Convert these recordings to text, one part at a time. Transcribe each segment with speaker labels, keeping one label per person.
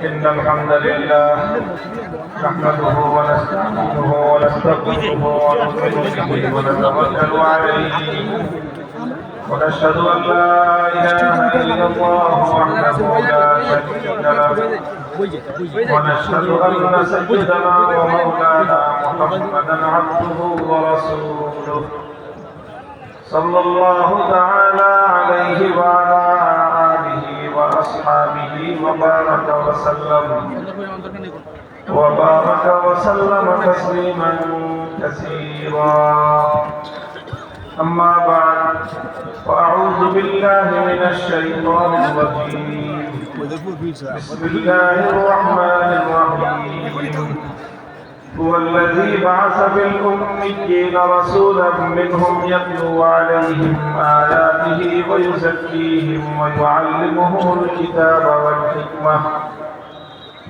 Speaker 1: إن الحمد لله نحمده ونستعينه ونستغفره ونؤمن به ونتوكل عليه ونشهد أن لا إله إلا الله وحده لا شريك له ونشهد أن سيدنا ومولانا محمدا عبده ورسوله صلى الله تعالى عليه وعلى آله وأصحابه وبارك وسلم تسليما كثيرا أما بعد فأعوذ بالله من الشيطان الرجيم بسم الله الرحمن الرحيم هو الذي بعث في الأميين رسولا منهم يتلو عليهم آياته ويزكيهم ويعلمهم الكتاب والحكمة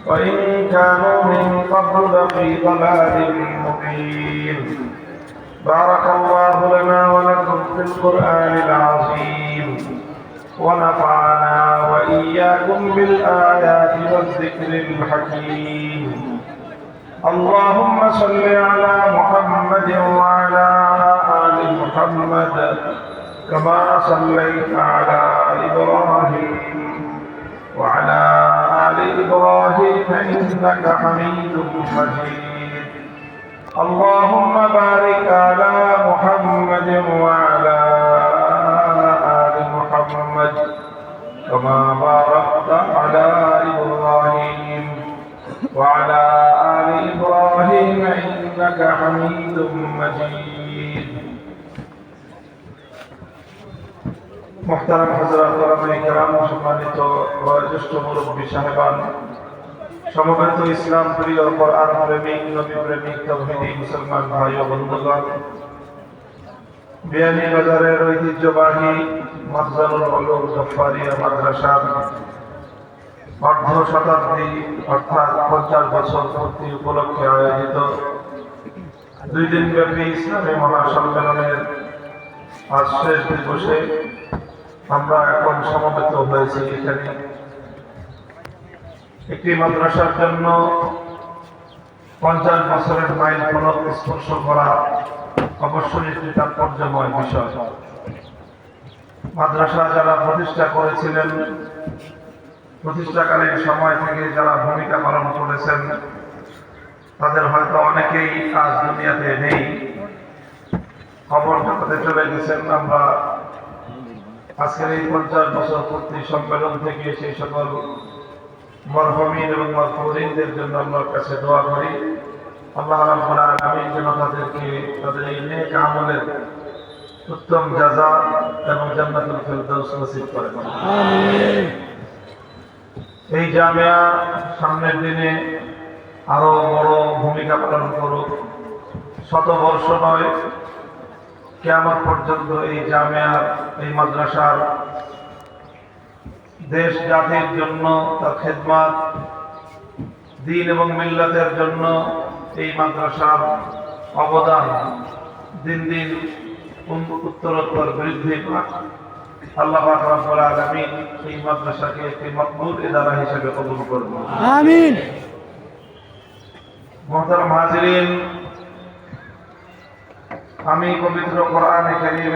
Speaker 1: وإن كانوا من قبل لفي ضلال مبين بارك الله لنا ولكم في القرآن العظيم ونفعنا وإياكم بالآيات والذكر الحكيم اللهم صل على محمد وعلى آل محمد كما صليت على إبراهيم وعلى آل إبراهيم إنك حميد مجيد اللهم بارك على محمد وعلى آل محمد كما باركت على إبراهيم وعلى آل إبراهيم إنك حميد مجيد محترم حضرات علماء کرام সম্মানিত বয়োজ্যেষ্ঠ মুরব্বী সাহেবান সমবেত ইসলাম প্রিয় কোরআন প্রেমিক নবী প্রেমিক তাওহীদি মুসলমান ভাই ও বন্ধুগণ বিয়ানীবাজারের ঐতিহ্যবাহী মাদ্রাসাতুল উলুম জাফরিয়া মাদ্রাসার অর্ধ শতাব্দী অর্থাৎ 50 বছর পূর্তি উপলক্ষে আয়োজিত 2 দিনব্যাপী ইসলামী মহাসম্মেলনের আজ শেষ দিবসে আমরা এখন সমবেত হয়েছি এখানে একটি মাদ্রাসার জন্য 50 বছরের মাইল ফলক স্পর্শ করা অবশ্যই একটি তাৎপর্যময় বিষয়। মাদ্রাসা যারা প্রতিষ্ঠা করেছিলেন, প্রতিষ্ঠাকালীন সময় থেকে যারা ভূমিকা পালন করেছেন, তাদের হয়তো অনেকেই আজ দুনিয়াতে নেই, খবর জগতে চলে গেছেন। আমরা আজকের এই 50 বছর পূর্তি সম্মেলন থেকে সেই সকল মরহুমিন এবং মাগফুরিনদের জন্য আল্লাহর কাছে দোয়া করি, আল্লাহ রাব্বুল আলামিন যেন তাদেরকে তাদের এই নেক আমলের উত্তম জাযা এবং জান্নাতুল ফেরদাউস নসিব করেন। আমিন। এই জামিয়া সামনের দিনে আরো বড় ভূমিকা পালন করুক। শতবর্ষ নয়, কিয়ামত পর্যন্ত এই জামিয়ার এই মাদ্রাসার দেশ জাতির জন্য তার খেদমত, দ্বীন এবং মিল্লাতের জন্য এই মাদ্রাসার অবদান দিন দিন উত্তরোত্তর বৃদ্ধি পাক। আল্লাহ পাক রব্বুল আলামিন এই মাদ্রাসাকে একটি মকবুল ইদারা হিসেবে কবুল করুন। আমিন। মুহতারাম হাজিরিন, আমি পবিত্র কোরআনে কারীম